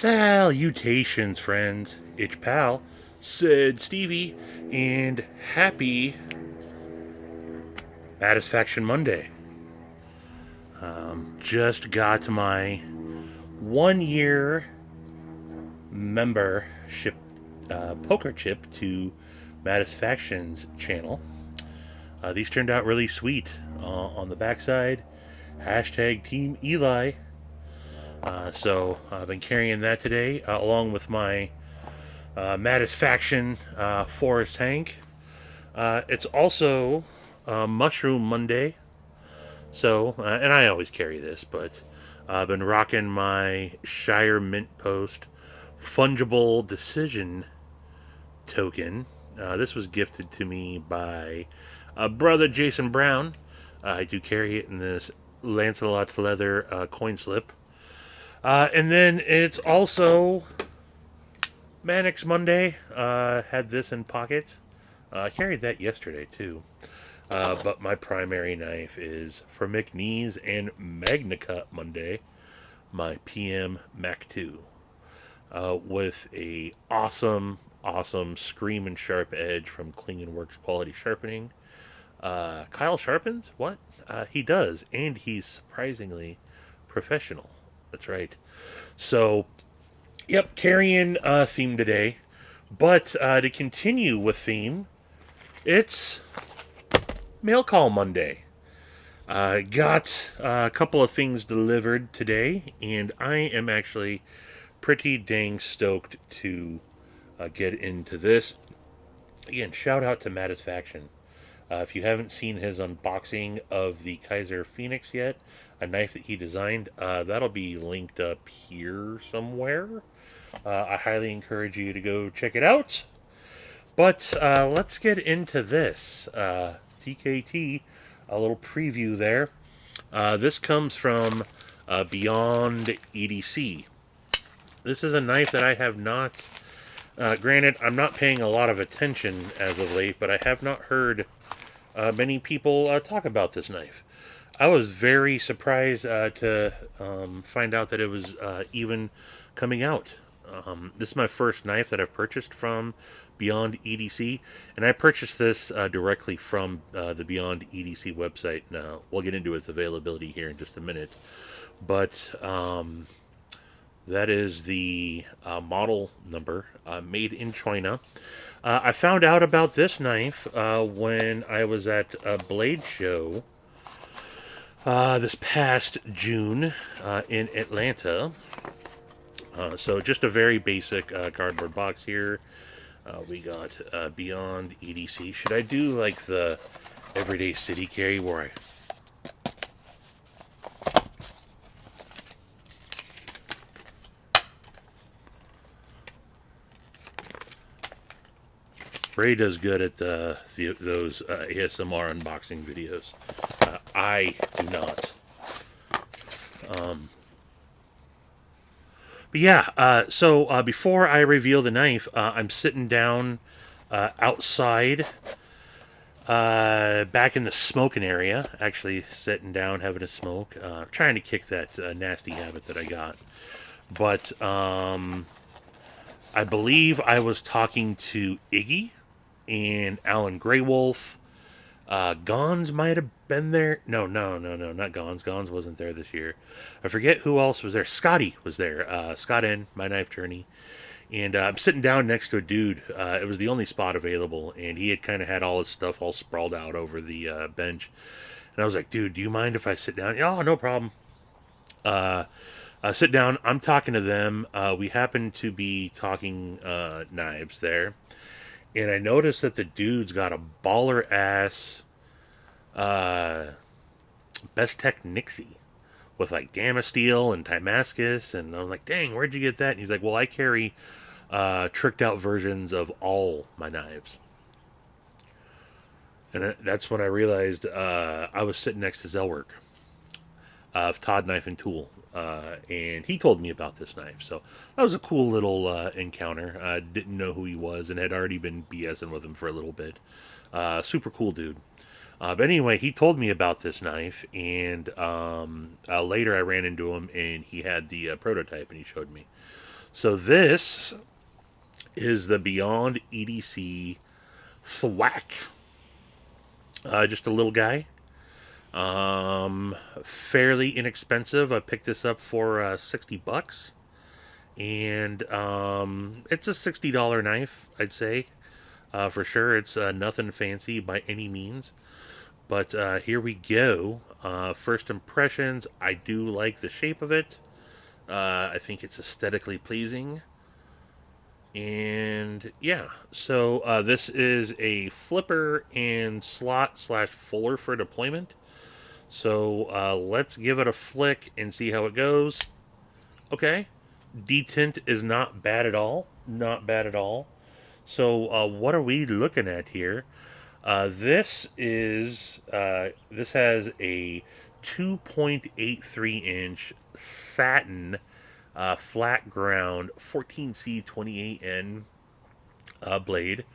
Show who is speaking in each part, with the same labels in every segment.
Speaker 1: Salutations, friends. It's pal, said Stevie, and happy Satisfaction Monday. Just got my 1 year membership poker chip to Satisfaction's channel. These turned out really sweet. On the backside, hashtag Team Eli. So I've been carrying that today, along with my Satisfaction Forest Hank. It's also Mushroom Monday. So, and I always carry this, but I've been rocking my Shire Mint Post Fungible Decision token. This was gifted to me by brother Jason Brown. I do carry it in this Lancelot leather coin slip. And then it's also Mannix Monday. Had this in pocket. I carried that yesterday too. But my primary knife is for McNeese and Magnacut Monday, my PM Mac 2, with a awesome screaming sharp edge from Kling & Works Quality Sharpening. Kyle sharpens? What? He does, and he's surprisingly professional. That's right. So, yep, carrying theme today. But to continue with theme, it's Mail Call Monday. Got a couple of things delivered today, and I am actually pretty dang stoked to get into this. Again, shout out to Satisfaction. If you haven't seen his unboxing of the Kaiser Phoenix yet, a knife that he designed, that'll be linked up here somewhere. I highly encourage you to go check it out. But let's get into this. TKT, a little preview there. This comes from Beyond EDC. This is a knife that I have not, granted, I'm not paying a lot of attention as of late, but I have not heard many people talk about this knife. I was very surprised to find out that it was even coming out. This is my first knife that I've purchased from Beyond EDC, and I purchased this directly from the Beyond EDC website. Now, we'll get into its availability here in just a minute, but that is the model number, made in China. I found out about this knife when I was at a Blade show this past June in Atlanta. So just a very basic cardboard box here. We got Beyond EDC. Should I do like the everyday city carry where I... Ray does good at those ASMR unboxing videos. I do not. But yeah, so before I reveal the knife, I'm sitting down outside, back in the smoking area. Actually, sitting down, having a smoke, trying to kick that nasty habit that I got. But I believe I was talking to Iggy and Alan Greywolf. Gons might have been there. No, not Gons. Gons wasn't there this year. I forget who else was there. Scotty was there. Scott N, My Knife Journey. And I'm sitting down next to a dude. It was the only spot available, and he had kind of had all his stuff all sprawled out over the bench. And I was like, dude, do you mind if I sit down? Oh, no problem. Sit down. I'm talking to them. We happen to be talking knives there. And I noticed that the dude's got a baller ass Best Tech Nixie with like Damasteel and Damascus, and I'm like, dang, where'd you get that? And he's like, well, I carry tricked out versions of all my knives. And that's when I realized I was sitting next to Zellwork of Todd Knife Tool. And he told me about this knife. So that was a cool little encounter. I didn't know who he was and had already been BSing with him for a little bit. Super cool dude. But anyway, he told me about this knife, and later I ran into him, and he had the prototype, and he showed me. So this is the Beyond EDC Thwack. Just a little guy. Fairly inexpensive. I picked this up for $60, and it's a $60 knife, I'd say, for sure. It's nothing fancy by any means, but here we go. First impressions. I do like the shape of it. I think it's aesthetically pleasing. And yeah, so this is a flipper and slot slash fuller for deployment. So let's give it a flick and see how it goes. Okay, detint is not bad at all. Not bad at all. So what are we looking at here? This has a 2.83-inch satin flat ground 14C28N blade.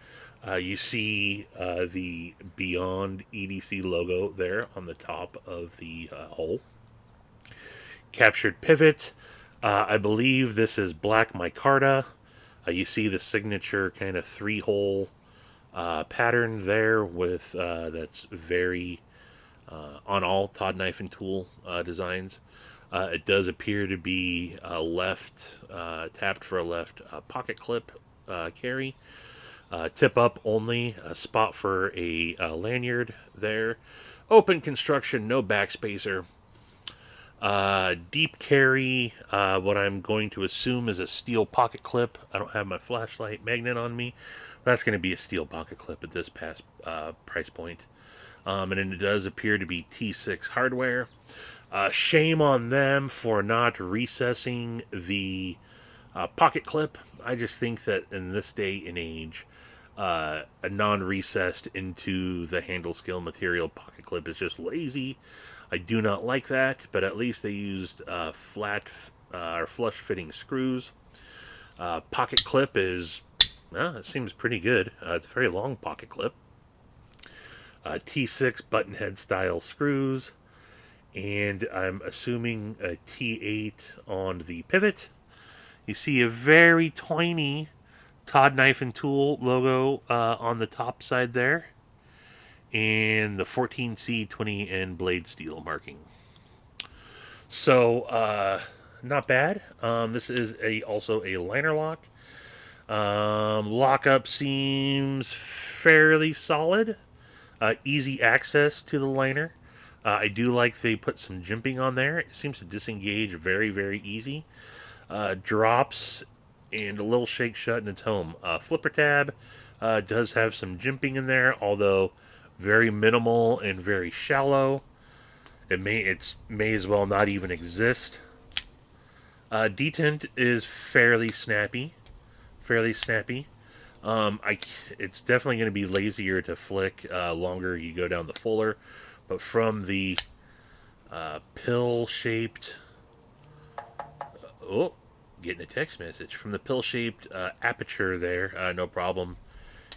Speaker 1: You see the Beyond EDC logo there on the top of the hole. Captured pivot. I believe this is black micarta. You see the signature kind of three-hole pattern there with that's very on all Todd Knife Tool designs. It does appear to be left tapped for a left pocket clip carry. Tip up only, a spot for a lanyard there. Open construction, no backspacer. Deep carry, what I'm going to assume is a steel pocket clip. I don't have my flashlight magnet on me. That's going to be a steel pocket clip at this price point. And it does appear to be T6 hardware. Shame on them for not recessing the pocket clip. I just think that in this day and age, a non-recessed into the handle scale material pocket clip is just lazy. I do not like that, but at least they used flat or flush fitting screws. Pocket clip is, well, it seems pretty good. It's a very long pocket clip. T6 button head style screws, and I'm assuming a T8 on the pivot. You see a very tiny Todd Knife Tool logo on the top side there, and the 14C20N blade steel marking. So, not bad. This is also a liner lock. Lockup seems fairly solid. Easy access to the liner. I do like they put some jimping on there. It seems to disengage very, very easy. Drops and a little shake shut in its home. Flipper tab does have some jimping in there, although very minimal and very shallow. It may as well not even exist. Detent is fairly snappy. Fairly snappy. It's definitely going to be lazier to flick longer you go down the fuller, but from the pill-shaped, oh, getting a text message from the pill-shaped aperture there, no problem.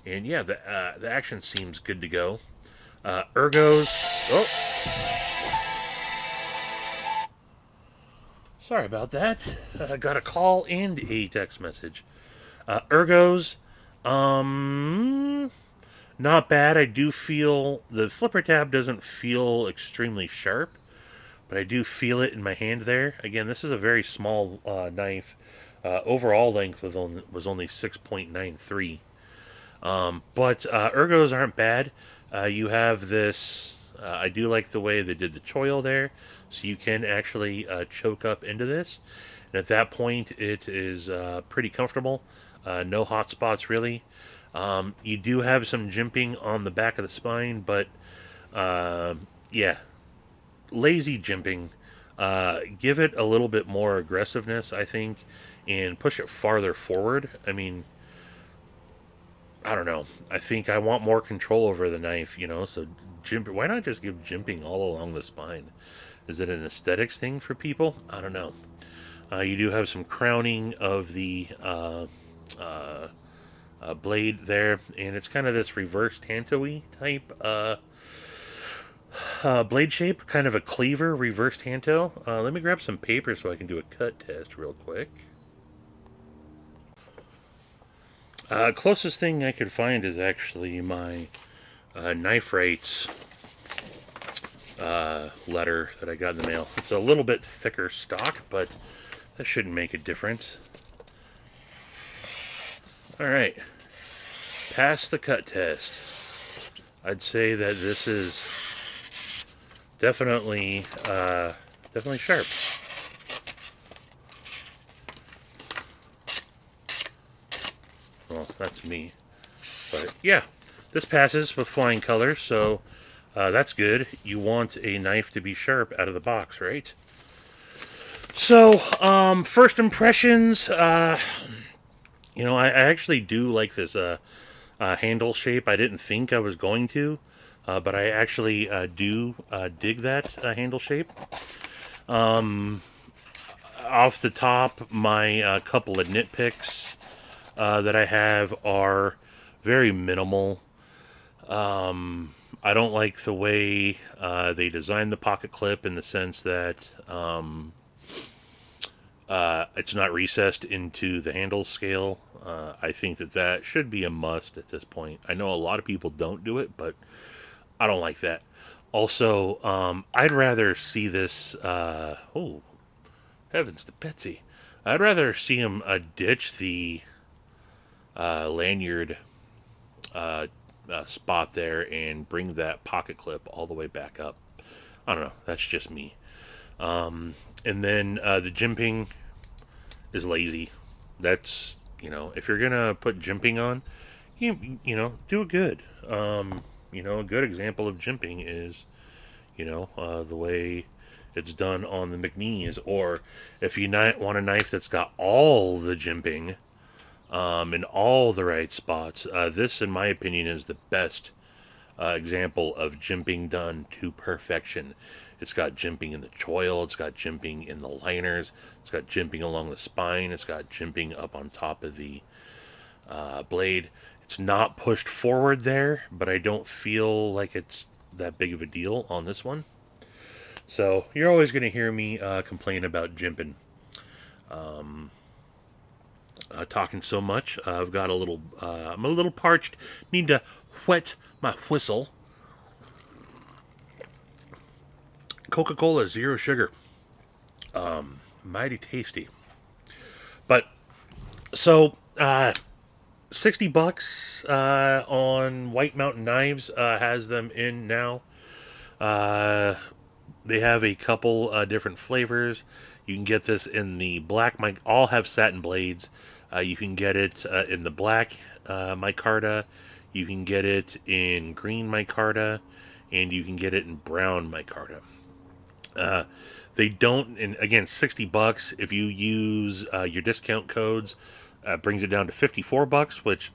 Speaker 1: And yeah, the action seems good to go. Ergos, oh, sorry about that. I got a call and a text message. Ergos, not bad. I do feel the flipper tab doesn't feel extremely sharp, but I do feel it in my hand there. Again, this is a very small knife. Overall length was only 6.93. But ergos aren't bad. You have this. I do like the way they did the choil there, so you can actually choke up into this. And at that point, it is pretty comfortable. No hot spots really. You do have some jimping on the back of the spine, but yeah, lazy jimping. Give it a little bit more aggressiveness, I think, and push it farther forward. I mean, I don't know. I think I want more control over the knife, so why not just give jimping all along the spine? Is it an aesthetics thing for people? I don't know. You do have some crowning of the blade there, and it's kind of this reverse tanto-y type blade shape, kind of a cleaver, reverse tanto. Let me grab some paper so I can do a cut test real quick. Closest thing I could find is actually my Knife Rates letter that I got in the mail. It's a little bit thicker stock, but that shouldn't make a difference. All right, pass the cut test. I'd say that this is definitely definitely sharp. Well, that's me, but yeah, this passes with flying colors, so that's good. You want a knife to be sharp out of the box, right? So, first impressions. I actually do like this handle shape. I didn't think I was going to, but I actually do dig that handle shape. Off the top, my couple of nitpicks that I have are very minimal. I don't like the way they designed the pocket clip in the sense that it's not recessed into the handle scale. I think that should be a must at this point. I know a lot of people don't do it, but I don't like that. Also, I'd rather see this. Oh, heavens to Betsy! I'd rather see him ditch the lanyard spot there and bring that pocket clip all the way back up. I don't know. That's just me. And then the jimping is lazy. That's, if you're gonna put jimping on, do it good. A good example of jimping is, the way it's done on the McNees, or if you want a knife that's got all the jimping in all the right spots. This, in my opinion, is the best example of jimping done to perfection. It's got jimping in the choil, it's got jimping in the liners, it's got jimping along the spine, it's got jimping up on top of the blade. It's not pushed forward there, but I don't feel like it's that big of a deal on this one. So you're always going to hear me complain about jimping. Talking so much, I've got a little. I'm a little parched. Need to wet my whistle. Coca-Cola, zero sugar. Mighty tasty. But so $60 on White Mountain Knives has them in now. They have a couple different flavors. You can get this in the black. All have satin blades. You can get it in the black micarta. You can get it in green micarta, and you can get it in brown micarta. They don't, and again, $60. If you use your discount codes, brings it down to $54, which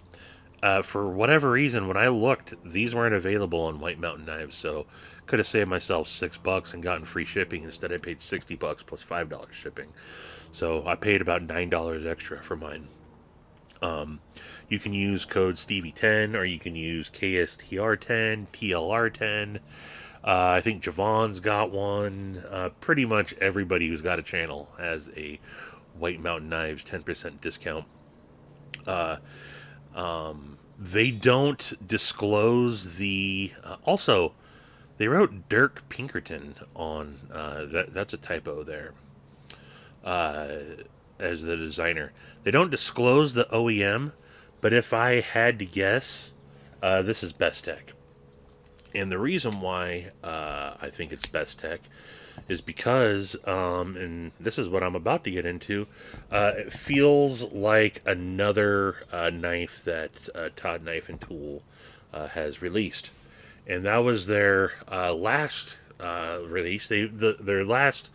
Speaker 1: for whatever reason, when I looked, these weren't available on White Mountain Knives, so could have saved myself $6 and gotten free shipping. Instead, I paid $60 plus $5 shipping, so I paid about $9 extra for mine. You can use code Stevie10, or you can use KSTR10, TLR10. I think Javon's got one. Pretty much everybody who's got a channel has a White Mountain Knives 10% discount. They don't disclose the. Also, they wrote Dirk Pinkerton on. That's a typo there. As the designer, they don't disclose the OEM, but if I had to guess, this is Best Tech. And the reason why I think it's Best Tech is because, and this is what I'm about to get into, it feels like another knife that Todd Knife Tool has released. And that was their last release. Their last,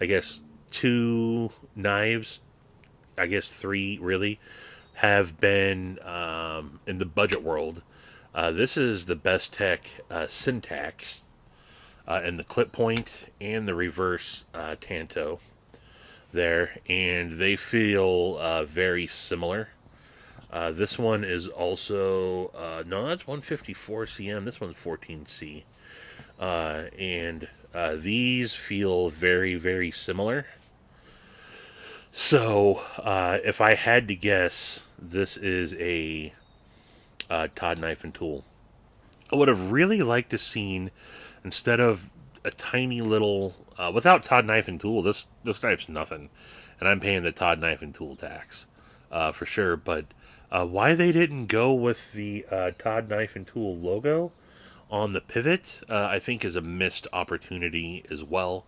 Speaker 1: I guess, two knives, I guess three really, have been in the budget world. This is the Best Tech Syntax, and the clip point and the reverse Tanto there, and they feel very similar. This one is also no, that's 154 cm. This one's 14C, and these feel very, very similar. So, if I had to guess, this is a Todd Knife and Tool. I would have really liked to seen, instead of a tiny little, without Todd Knife and Tool, this knife's nothing, and I'm paying the Todd Knife and Tool tax, for sure. But why they didn't go with the Todd Knife and Tool logo on the pivot, I think is a missed opportunity as well.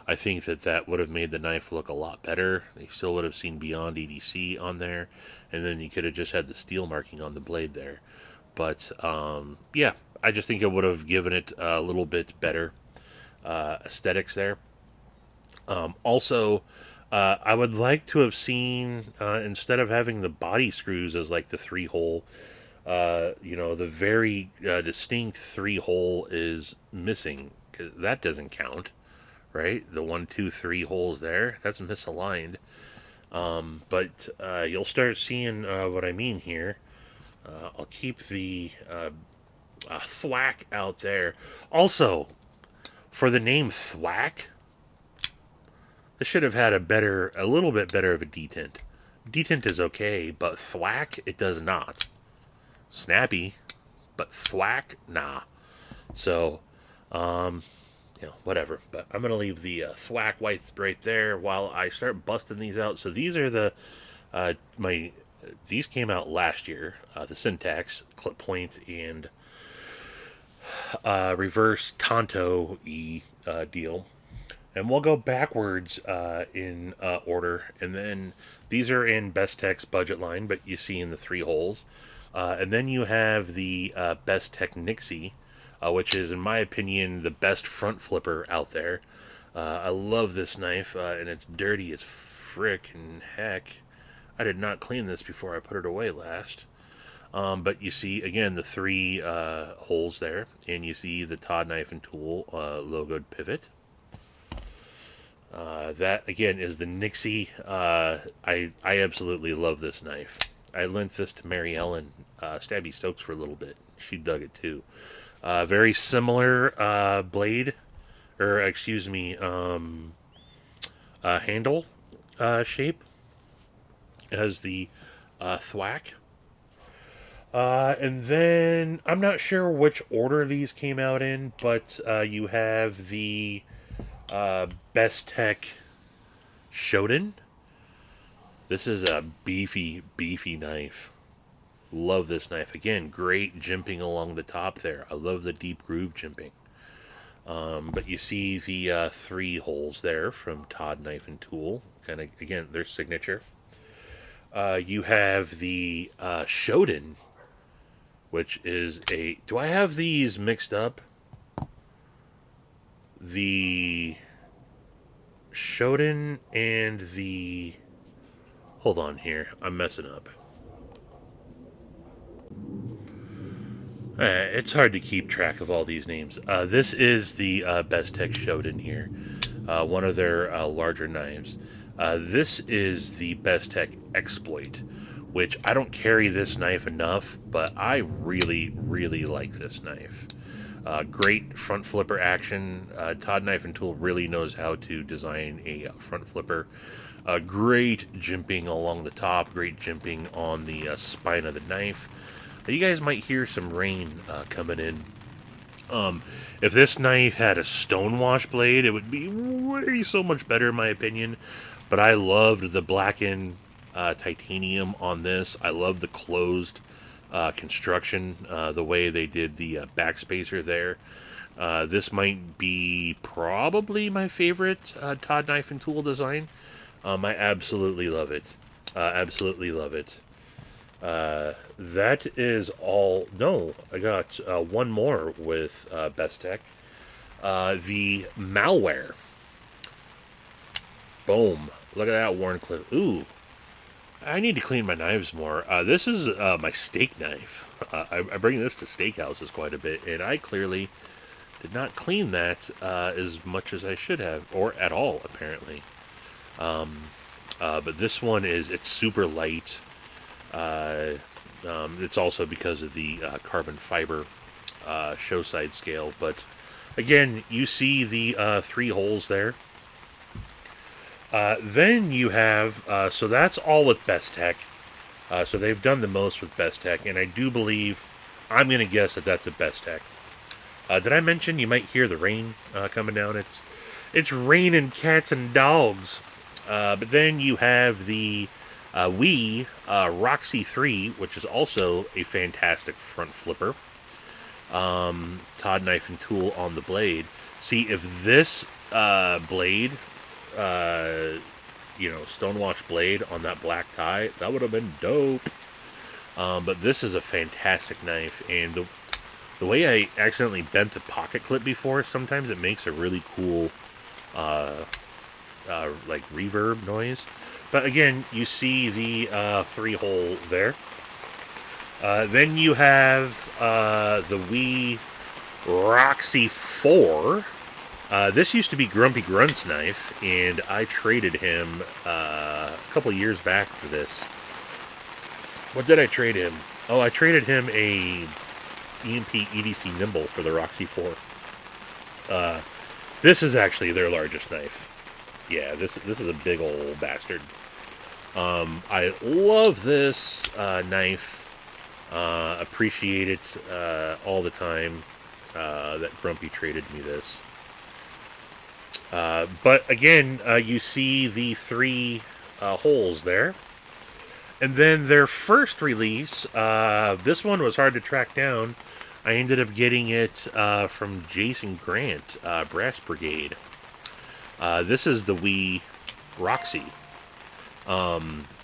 Speaker 1: I think that that would have made the knife look a lot better. You still would have seen Beyond EDC on there, and then you could have just had the steel marking on the blade there. But yeah, I just think it would have given it a little bit better aesthetics there. Also, I would like to have seen, instead of having the body screws as like the three hole, the very distinct three hole is missing, 'cause that doesn't count, right? The 1, 2, 3 holes there, that's misaligned. But you'll start seeing what I mean here. I'll keep the Thwaak out there. Also, for the name Thwaak, this should have had a little bit better of a detent. Detent is okay, but Thwaak, it does not. Snappy, but Thwaak, nah. So, whatever. But I'm gonna leave the Thwaak white right there while I start busting these out. So these are the these came out last year. The Syntax, clip point, and reverse Tonto deal. And we'll go backwards in order. And then these are in Best Tech's budget line, but you see in the three holes. And then you have the Best Tech Nixie, which is, in my opinion, the best front flipper out there. I love this knife, and it's dirty as frick and heck. I did not clean this before I put it away last. But you see, again, the three holes there, and you see the Todd Knife and Tool logoed pivot. That, again, is the Nixie. I absolutely love this knife. I lent this to Mary Ellen Stabby Stokes for a little bit. She dug it, too. Very similar blade, or excuse me, handle shape as the Thwaak. And then I'm not sure which order these came out in, but you have the Best Tech Shoten. This is a beefy, beefy knife. Love this knife. Again, great jimping along the top there. I love the deep groove jimping. But you see the three holes there from Todd Knife and Tool. Kind of, again, their signature. You have the Shoten, which is a... Do I have these mixed up? The Shoten and the... Hold on here. I'm messing up. It's hard to keep track of all these names. This is the Best Tech Shoten here. One of their larger knives. This is the Best Tech Exploit, which I don't carry this knife enough, but I really, really like this knife. Great front flipper action. Todd Knife and Tool really knows how to design a front flipper. Great jimping along the top, great jimping on the spine of the knife. You guys might hear some rain coming in. If this knife had a stonewash blade, it would be way so much better in my opinion. But I loved the blackened titanium on this. I love the closed construction, the way they did the backspacer there. This might be probably my favorite Todd Knife and Tool design. I absolutely love it. Absolutely love it. That is all. No, I got one more with Best Tech. The Malware. Boom. Look at that worn clip. Ooh. I need to clean my knives more. This is my steak knife. I bring this to steakhouses quite a bit, and I clearly did not clean that as much as I should have, or at all, apparently. But this one it's super light. It's also because of the carbon fiber show side scale. But again, you see the three holes there. Then you have, so that's all with Best Tech. So they've done the most with Best Tech, and I do believe, I'm going to guess that that's a Best Tech. Did I mention you might hear the rain coming down? It's raining cats and dogs. But then you have the Wii Roxy 3, which is also a fantastic front flipper. Todd Knife and Tool on the blade. See, if this blade, stonewash blade on that black tie, that would have been dope. But this is a fantastic knife, and the way I accidentally bent the pocket clip before, sometimes it makes a really cool, like reverb noise. But again, you see the 3-hole there. Then you have the Wii Roxy 4. This used to be Grumpy Grunt's knife, and I traded him a couple years back for this. What did I trade him? Oh, I traded him a EMP EDC Nimble for the Roxy 4. This is actually their largest knife. Yeah, this is a big old bastard. I love this knife. Appreciate it all the time that Grumpy traded me this. But again, you see the 3 holes there. And then their first release, this one was hard to track down. I ended up getting it from Jason Grant, Brass Brigade. This is the Wii Roxy.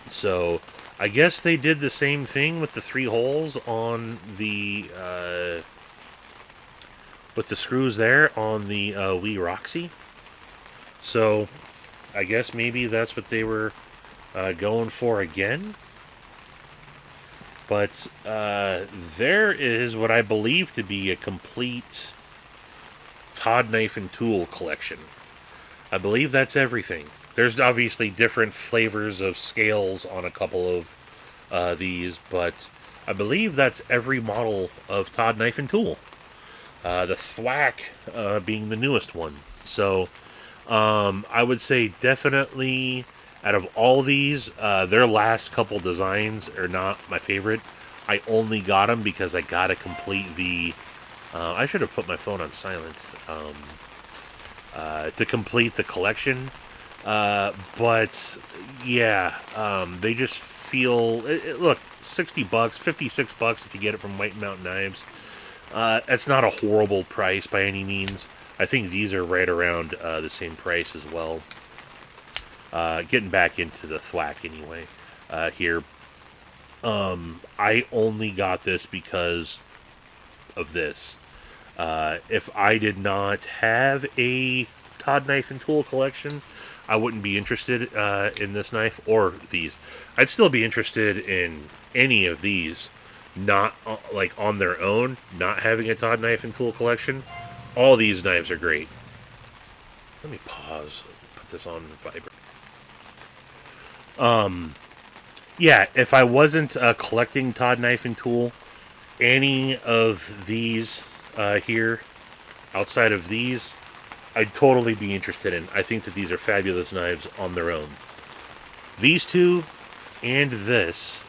Speaker 1: So I guess they did the same thing with the 3 holes on the with the screws there on the Wii Roxy. So I guess maybe that's what they were going for again. But there is what I believe to be a complete Todd Knife and Tool collection. I believe that's everything. There's obviously different flavors of scales on a couple of these, but I believe that's every model of Todd Knife and Tool. The Thwaak being the newest one. So I would say definitely out of all these, their last couple designs are not my favorite. I only got them because I got to complete the... I should have put my phone on silent to complete the collection. But yeah, they just feel... look, $60, $56 if you get it from White Mountain Knives. That's not a horrible price by any means. I think these are right around the same price as well. Getting back into the Thwaak anyway, here. I only got this because of this. If I did not have a Todd Knife and Tool collection, I wouldn't be interested in this knife or these. I'd still be interested in any of these, not like on their own, not having a Todd Knife and Tool collection. All these knives are great. Let me pause, put this on vibrate. Yeah, if I wasn't collecting Todd Knife and Tool, any of these here, outside of these, I'd totally be interested in. I think that these are fabulous knives on their own. These two and this,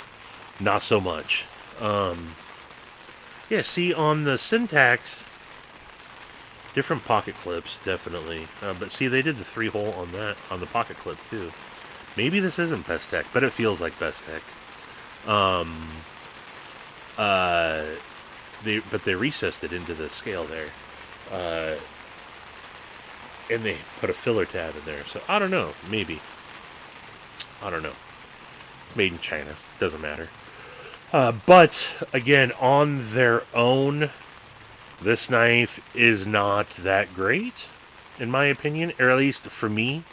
Speaker 1: not so much. Yeah, see, on the Syntax, different pocket clips, definitely. But see, they did the 3-hole on that, on the pocket clip, too. Maybe this isn't Best Tech, but it feels like Best Tech. They recessed it into the scale there. And they put a filler tab in there. So, I don't know. Maybe. I don't know. It's made in China. Doesn't matter. But, again, on their own, this knife is not that great, in my opinion. Or at least for me.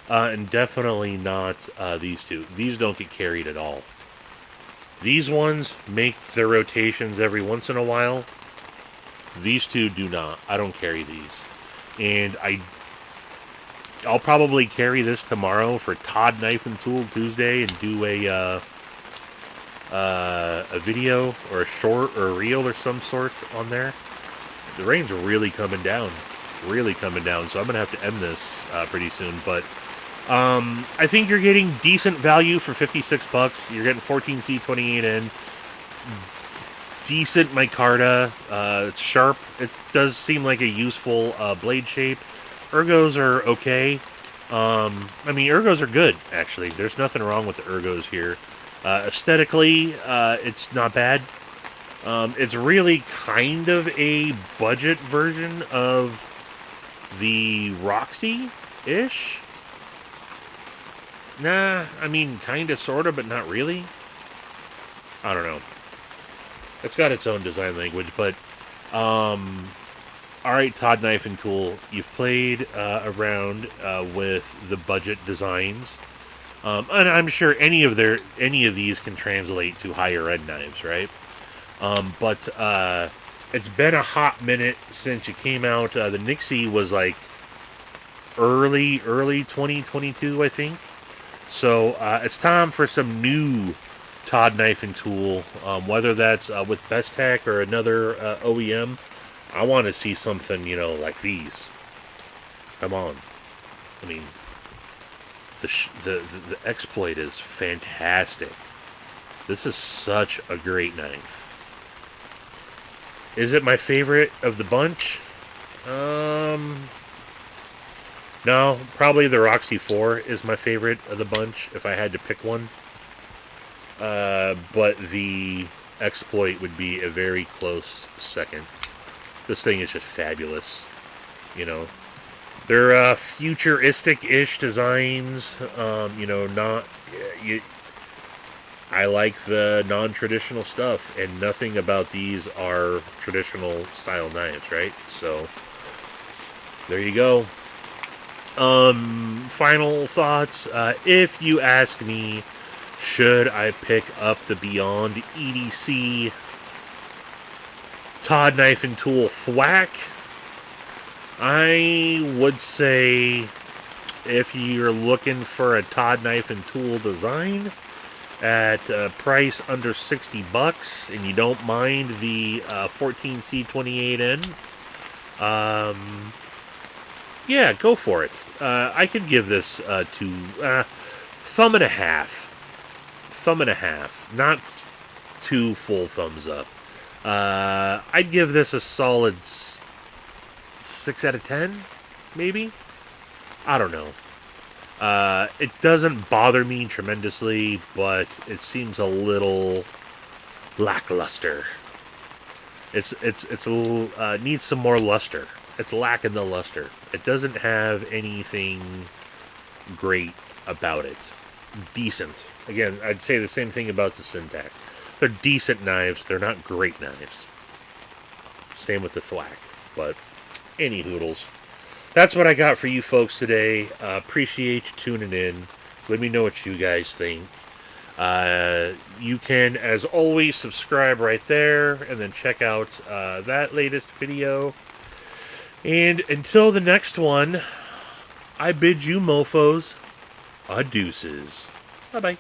Speaker 1: And definitely not these two. These don't get carried at all. These ones make their rotations every once in a while. These two do not. I don't carry these. And I'll probably carry this tomorrow for Todd Knife and Tool Tuesday and do a video or a short or a reel or some sort on there. The rain's really coming down. Really coming down. So I'm going to have to end this pretty soon. But I think you're getting decent value for $56. You're getting 14C28N. Decent micarta. It's sharp. It does seem like a useful blade shape. Ergos are okay. I mean, ergos are good, actually. There's nothing wrong with the ergos here. Aesthetically, it's not bad. It's really kind of a budget version of the Roxy-ish. Nah, I mean, kind of, sort of, but not really. I don't know. It's got its own design language, but alright, Todd Knife Tool, you've played around with the budget designs, and I'm sure any of these can translate to higher end knives, right? But it's been a hot minute since you came out. The Nixie was like early 2022, I think. So it's time for some new Todd Knife Tool, whether that's with Best Tech or another OEM. I want to see something, like these. Come on. I mean, the exploit is fantastic. This is such a great knife. Is it my favorite of the bunch? No, probably the Roxy 4 is my favorite of the bunch, if I had to pick one. But the exploit would be a very close second. This thing is just fabulous. They're futuristic-ish designs. Not... I like the non-traditional stuff, and nothing about these are traditional style knives, right? So, there you go. Final thoughts. If you ask me, should I pick up the Beyond EDC Todd Knife Tool Thwaak? I would say if you're looking for a Todd Knife Tool design at a price under $60 and you don't mind the 14C28N, yeah, go for it. I could give this to thumb and a half. Thumb and a half. Not 2 full thumbs up. I'd give this a solid 6 out of 10, maybe? I don't know. It doesn't bother me tremendously, but it seems a little lackluster. It's a little needs some more luster. It's lacking the luster. It doesn't have anything great about it. Decent. Again, I'd say the same thing about the Syntac. They're decent knives. They're not great knives. Same with the Thwaak. But any hoodles. That's what I got for you folks today. Appreciate you tuning in. Let me know what you guys think. You can, as always, subscribe right there and then check out that latest video. And until the next one, I bid you mofos adeuces. Bye-bye.